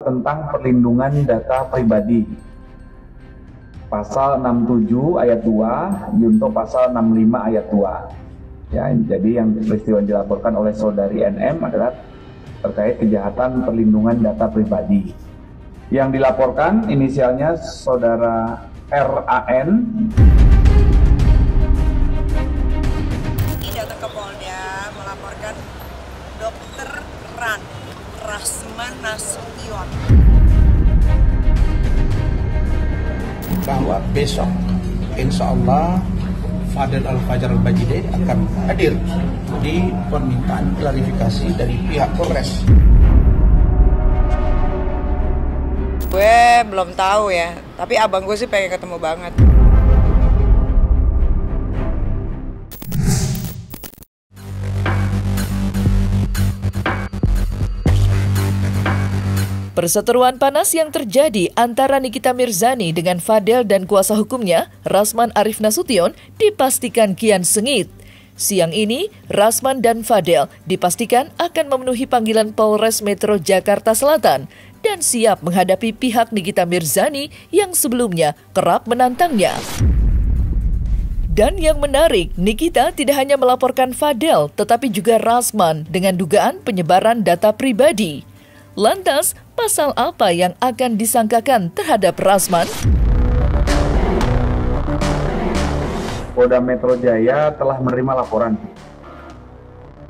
tentang perlindungan data pribadi. Pasal 67 ayat 2, junto pasal 65 ayat 2. Ya, jadi yang peristiwa dilaporkan oleh saudari NM adalah terkait kejahatan perlindungan data pribadi. Yang dilaporkan inisialnya saudara RAN. Datang ke Polda melaporkan Dokter Rasman Nasution bahwa besok insya Allah Fadel Al-Fajar Al-Bajidin akan hadir di permintaan klarifikasi dari pihak Polres. Gue belum tahu ya, tapi abang gue sih pengen ketemu banget. Perseteruan panas yang terjadi antara Nikita Mirzani dengan Fadel dan kuasa hukumnya, Rasman Arif Nasution, dipastikan kian sengit. Siang ini, Rasman dan Fadel dipastikan akan memenuhi panggilan Polres Metro Jakarta Selatan dan siap menghadapi pihak Nikita Mirzani yang sebelumnya kerap menantangnya. Dan yang menarik, Nikita tidak hanya melaporkan Fadel, tetapi juga Rasman dengan dugaan penyebaran data pribadi. Lantas, pasal apa yang akan disangkakan terhadap Rasman? Polda Metro Jaya telah menerima laporan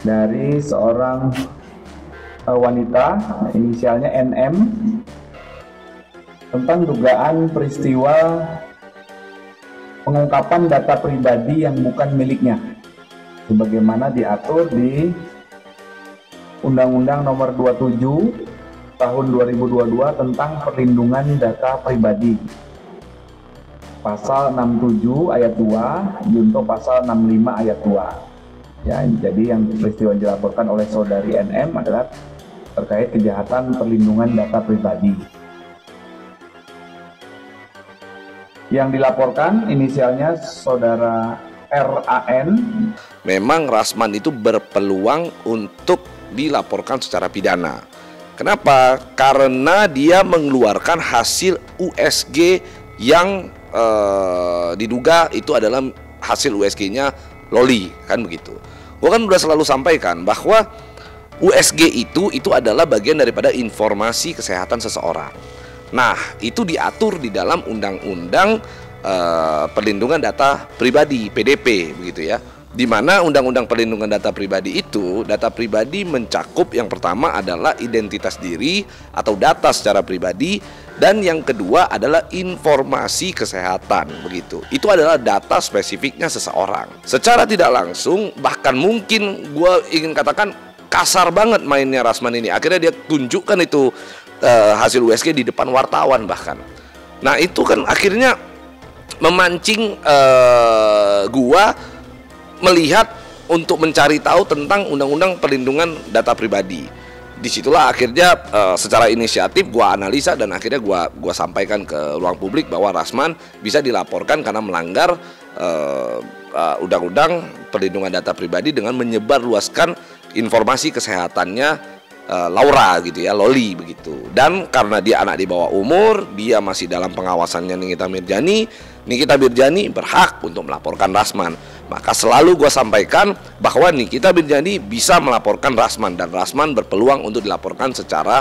dari seorang wanita, inisialnya NM, tentang dugaan peristiwa pengungkapan data pribadi yang bukan miliknya, sebagaimana diatur di Undang-Undang Nomor 27 Tahun 2022 tentang perlindungan data pribadi. Pasal 67 ayat 2, junto pasal 65 ayat 2. Ya, jadi yang peristiwa dilaporkan oleh saudari NM adalah terkait kejahatan perlindungan data pribadi. Yang dilaporkan inisialnya saudara RAN. Memang Rasman itu berpeluang untuk dilaporkan secara pidana. Kenapa? Karena dia mengeluarkan hasil USG yang diduga itu adalah hasil USG-nya loli, kan begitu. Gua kan udah selalu sampaikan bahwa USG itu adalah bagian daripada informasi kesehatan seseorang. Nah, itu diatur di dalam Undang-Undang Perlindungan Data Pribadi (PDP) begitu ya. Di mana Undang-Undang Perlindungan Data Pribadi itu, data pribadi mencakup yang pertama adalah identitas diri atau data secara pribadi, dan yang kedua adalah informasi kesehatan begitu. Itu adalah data spesifiknya seseorang. Secara tidak langsung, bahkan mungkin gue ingin katakan kasar banget mainnya Rasman ini. Akhirnya dia tunjukkan itu hasil USG di depan wartawan bahkan. Nah itu kan akhirnya memancing gua melihat untuk mencari tahu tentang Undang-Undang Perlindungan Data Pribadi. Disitulah akhirnya secara inisiatif gua analisa dan akhirnya gua sampaikan ke ruang publik bahwa Rasman bisa dilaporkan karena melanggar Undang-Undang Perlindungan Data Pribadi dengan menyebarluaskan informasi kesehatannya Laura gitu ya, loli begitu. Dan karena dia anak di bawah umur, dia masih dalam pengawasannya Nikita Mirzani berhak untuk melaporkan Rasman. Maka selalu gue sampaikan bahwa Nikita Mirzani bisa melaporkan Rasman, dan Rasman berpeluang untuk dilaporkan secara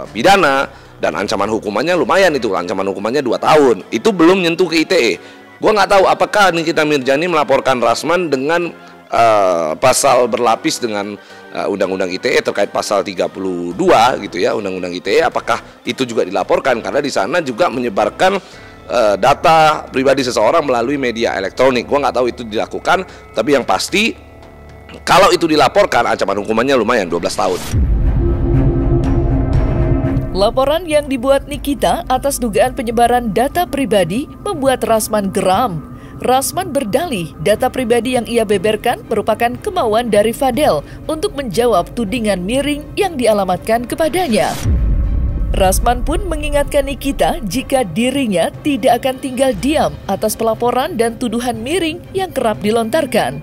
pidana, dan ancaman hukumannya lumayan itu, ancaman hukumannya 2 tahun. Itu belum nyentuh ke ITE. Gue nggak tahu apakah Nikita Mirzani melaporkan Rasman dengan pasal berlapis dengan Undang-Undang ITE terkait pasal 32 gitu ya, Undang-Undang ITE, apakah itu juga dilaporkan, karena di sana juga menyebarkan data pribadi seseorang melalui media elektronik. Gua nggak tahu itu dilakukan, tapi yang pasti kalau itu dilaporkan ancaman hukumannya lumayan 12 tahun. Laporan yang dibuat Nikita atas dugaan penyebaran data pribadi membuat Rasman geram. Rasman berdalih data pribadi yang ia beberkan merupakan kemauan dari Fadel untuk menjawab tudingan miring yang dialamatkan kepadanya. Rasman pun mengingatkan Nikita jika dirinya tidak akan tinggal diam atas pelaporan dan tuduhan miring yang kerap dilontarkan.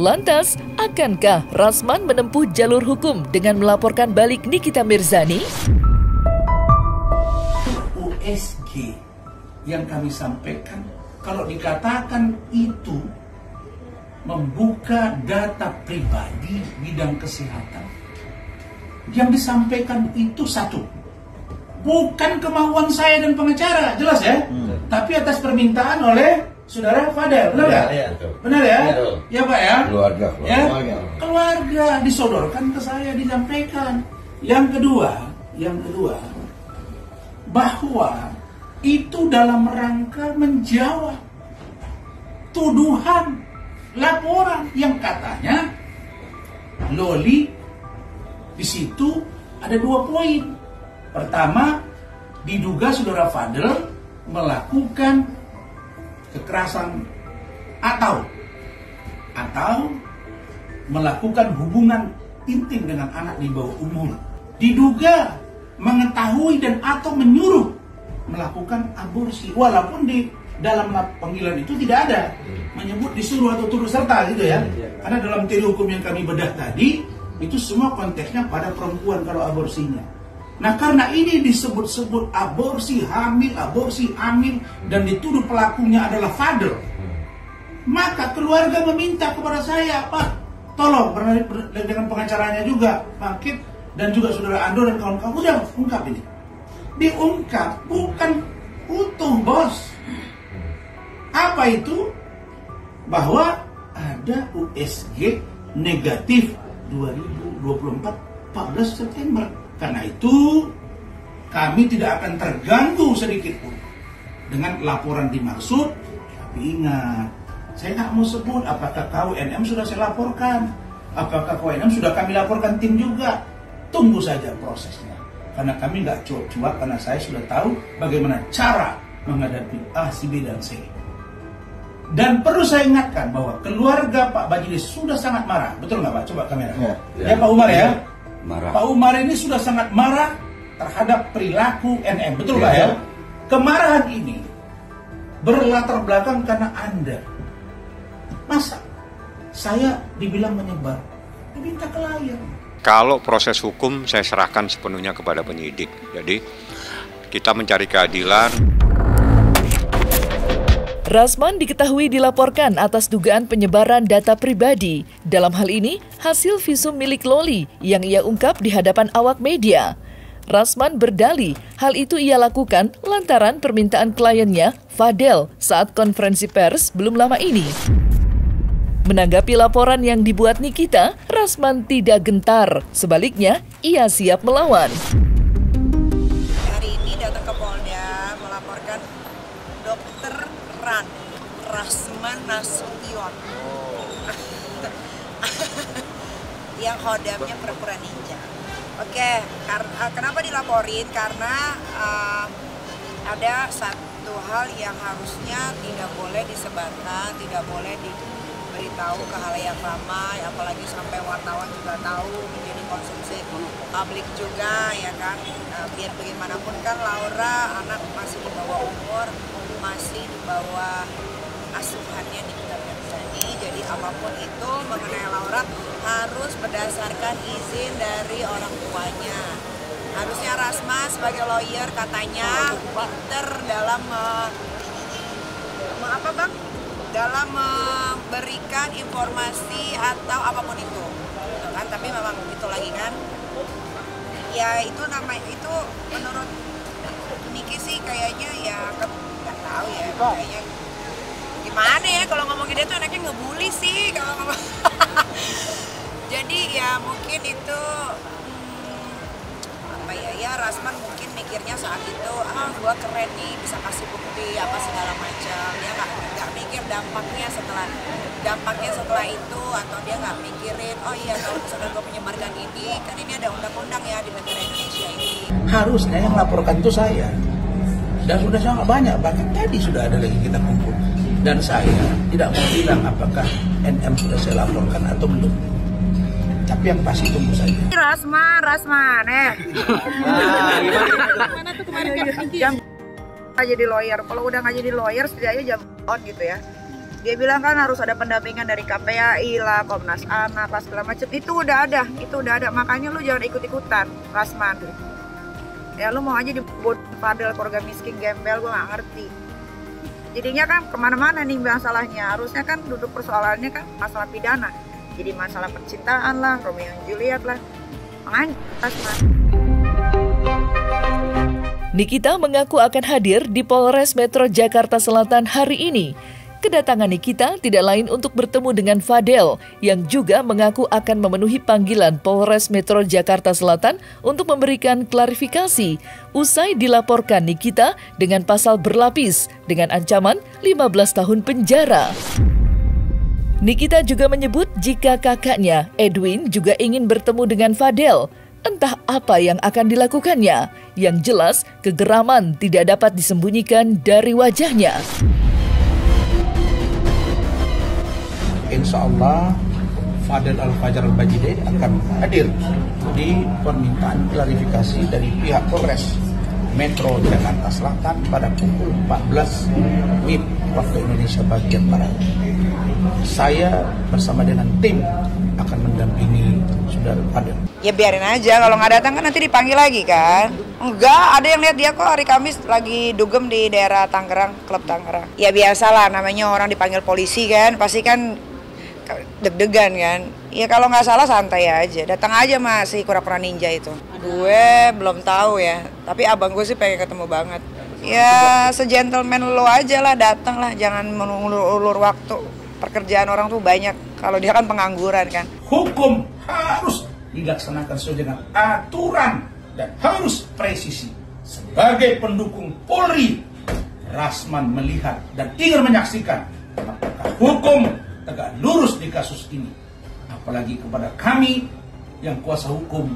Lantas, akankah Rasman menempuh jalur hukum dengan melaporkan balik Nikita Mirzani? USG yang kami sampaikan, kalau dikatakan itu membuka data pribadi bidang kesehatan, yang disampaikan itu satu, bukan kemauan saya dan pengacara, jelas ya, tapi atas permintaan oleh Saudara Fadel, benar ya? Ya, benar ya? Ya Pak ya? Keluarga. Keluarga disodorkan ke saya, disampaikan. Yang kedua, bahwa itu dalam rangka menjawab tuduhan laporan yang katanya Loli di situ ada 2 poin. Pertama, diduga Saudara Fadel melakukan kekerasan atau melakukan hubungan intim dengan anak di bawah umur. Diduga mengetahui dan atau menyuruh melakukan aborsi, walaupun di dalam panggilan itu tidak ada menyebut disuruh atau turut serta gitu ya. Karena dalam teori hukum yang kami bedah tadi itu semua konteksnya pada perempuan kalau aborsinya. Nah, karena ini disebut-sebut aborsi hamil, dan dituduh pelakunya adalah Fadel, maka keluarga meminta kepada saya, Pak, tolong dengan pengacaranya juga, Bangkit, dan juga Saudara Ando dan kawan-kawan, udah ungkap ini. Diungkap, bukan utuh, bos. Apa itu? Bahwa ada USG negatif 2024 14 September. Karena itu kami tidak akan terganggu sedikit pun dengan laporan dimaksud. Tapi ingat, saya nggak mau sebut apakah KWNM sudah saya laporkan, apakah KWNM sudah kami laporkan tim juga. Tunggu saja prosesnya, karena kami nggak cuak-cuak, karena saya sudah tahu bagaimana cara menghadapi A, C, B, dan C. Dan perlu saya ingatkan bahwa keluarga Pak Bajide sudah sangat marah. Betul nggak Pak? Coba kamera. Ya Pak Umar ya. Marah. Pak Umar ini sudah sangat marah terhadap perilaku NM. Betul Pak ya? Kemarahan ini berlatar belakang karena Anda. Masa saya dibilang menyebar, diminta ke layar. Kalau proses hukum saya serahkan sepenuhnya kepada penyidik. Jadi kita mencari keadilan. Rasman diketahui dilaporkan atas dugaan penyebaran data pribadi. Dalam hal ini, hasil visum milik Loli yang ia ungkap di hadapan awak media. Rasman berdalih hal itu ia lakukan lantaran permintaan kliennya, Fadel, saat konferensi pers belum lama ini. Menanggapi laporan yang dibuat Nikita, Rasman tidak gentar. Sebaliknya, ia siap melawan. Hari ini datang ke Polda melaporkan Dokter Rasman Nasution yang hodamnya pura-pura ninja. Oke, kenapa dilaporin? Karena ada satu hal yang harusnya tidak boleh disebarkan, tidak boleh diberitahu ke halayak ramai, apalagi sampai wartawan juga tahu, menjadi konsumsi publik juga, ya kan. Biar bagaimanapun kan Laura anak masih di bawah umur, masih di bawah asuhannya Nikita Mirzani. Jadi apapun itu mengenai Laura harus berdasarkan izin dari orang tuanya. Harusnya Rasman sebagai lawyer katanya pinter dalam dalam memberikan informasi atau apapun itu, kan? Tapi memang itu lagi kan, ya itu itu menurut Niki sih kayaknya ya nggak tahu ya, kayaknya gimana ya kalau ngomongin dia tuh anaknya ngebully sih kalau ngomong. Jadi ya mungkin itu ya Rasman mungkin mikirnya saat itu gua keren nih bisa kasih bukti apa segala macam. Dia nggak mikir dampaknya setelah itu, atau dia nggak mikirin oh iya kalau misalkan gua menyebarkan ini, kan ini ada undang-undang ya di negara Indonesia ini. Harusnya yang laporkan itu saya, dan sudah sangat banyak, bahkan tadi sudah ada lagi kita kumpul. Dan saya tidak mau bilang apakah NM sudah saya laporkan atau belum. Tapi yang pasti tunggu saja. Rasman, Gimana tuh kemarin jam nggak jadi lawyer. Kalau udah nggak jadi lawyer, setidaknya jam on gitu ya. Dia bilang kan harus ada pendampingan dari KPAI lah, Komnas Anak lah segala macam. Itu udah ada. Makanya lu jangan ikut-ikutan, Rasman. Ya lu mau aja dibuat Fadel keluarga miskin gembel, gue nggak ngerti. Jadinya kan kemana-mana nih masalahnya. Harusnya kan duduk persoalannya kan masalah pidana. Jadi masalah percintaan lah, Romeo dan Juliet lah. Mantas mas. Nikita mengaku akan hadir di Polres Metro Jakarta Selatan hari ini. Kedatangan Nikita tidak lain untuk bertemu dengan Fadel yang juga mengaku akan memenuhi panggilan Polres Metro Jakarta Selatan untuk memberikan klarifikasi usai dilaporkan Nikita dengan pasal berlapis dengan ancaman 15 tahun penjara. Nikita juga menyebut jika kakaknya, Edwin, juga ingin bertemu dengan Fadel. Entah apa yang akan dilakukannya. Yang jelas, kegeraman tidak dapat disembunyikan dari wajahnya. Insya Allah Fadel Al-Fajar Al-Bajide akan hadir di permintaan klarifikasi dari pihak Polres Metro Jakarta Selatan pada pukul 14 WIB waktu Indonesia bagian Barat. Saya bersama dengan tim akan mendampingi saudara Fadel. Ya biarin aja, kalau nggak datang kan nanti dipanggil lagi kan. Enggak, ada yang lihat dia kok hari Kamis lagi dugem di daerah Tangerang, klub Tangerang. Ya biasalah, namanya orang dipanggil polisi kan, pasti kan deg-degan kan. Ya kalau nggak salah santai aja, datang aja mas si kura-kura ninja itu. Gue belum tahu ya, tapi abang gue sih pengen ketemu banget. Ya se-gentleman lo aja lah, datang lah, jangan mengulur-ulur waktu. Pekerjaan orang tuh banyak, kalau dia kan pengangguran kan. Hukum harus dilaksanakan sesuai dengan aturan dan harus presisi. Sebagai pendukung Polri, Rasman melihat dan ingin menyaksikan apakah hukum tegak lurus di kasus ini. Apalagi kepada kami yang kuasa hukum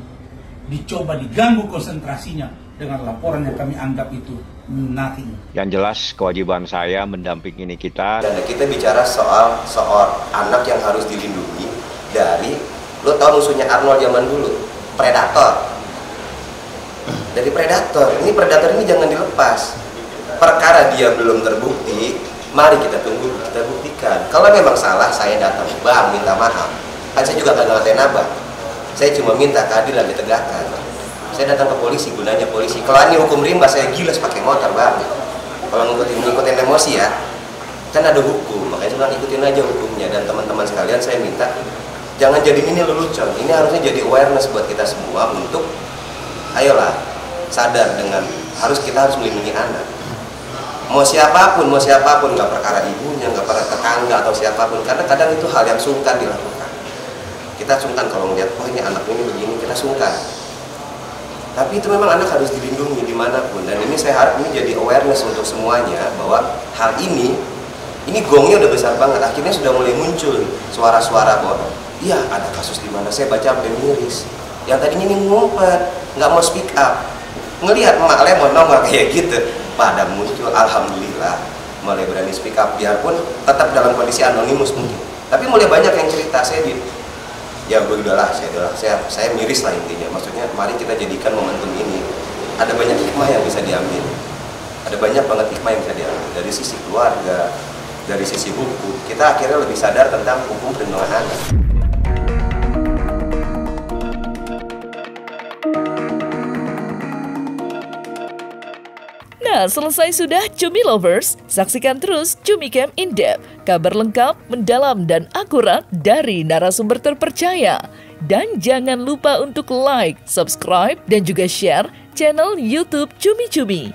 dicoba diganggu konsentrasinya dengan laporan yang kami anggap itu nothing. Yang jelas kewajiban saya mendampingi Nikita. Dan kita bicara soal anak yang harus dilindungi dari, lo tau musuhnya Arnold zaman dulu, predator. Dari predator ini jangan dilepas. Perkara dia belum terbukti, mari kita tunggu, kita buktikan. Kalau memang salah, saya datang, bang, minta maaf. Kan saya juga gak ngatain abang. Saya cuma minta keadilan ditegakkan. Saya datang ke polisi, gunanya polisi. Kalau ini hukum rimba, saya gilas pakai motor, bang. Kalau ngikutin emosi ya, kan ada hukum. Makanya cuma ikutin aja hukumnya. Dan teman-teman sekalian, saya minta jangan jadi ini lelucon. Ini harusnya jadi awareness buat kita semua untuk, ayolah, sadar dengan kita harus melindungi anak. Mau siapapun, nggak perkara ibunya, nggak perkara tetangga atau siapapun, karena kadang itu hal yang sungkan dilakukan. Kita sungkan kalau melihat, oh ini anak ini begini, kita sungkan. Tapi itu memang anak harus dilindungi dimanapun, dan ini saya harap ini jadi awareness untuk semuanya bahwa hal ini gongnya udah besar banget. Akhirnya sudah mulai muncul suara-suara bahwa, iya ada kasus di mana saya baca sampai miris. Yang tadinya ini ngumpet, nggak mau speak up, ngelihat emak lemon nongol kayak gitu. Pada muncul, alhamdulillah mulai berani speak up, biarpun tetap dalam kondisi anonimus mungkin, tapi mulai banyak yang cerita. Saya miris lah intinya. Maksudnya mari kita jadikan momentum ini, ada banyak hikmah yang bisa diambil, ada banyak banget hikmah yang bisa diambil dari sisi keluarga, dari sisi hukum. Kita akhirnya lebih sadar tentang hukum perlindungan anak. Nah, selesai sudah Cumi Lovers, saksikan terus Cumi Camp In Depth, kabar lengkap, mendalam, dan akurat dari narasumber terpercaya. Dan jangan lupa untuk like, subscribe, dan juga share channel YouTube Cumi Cumi.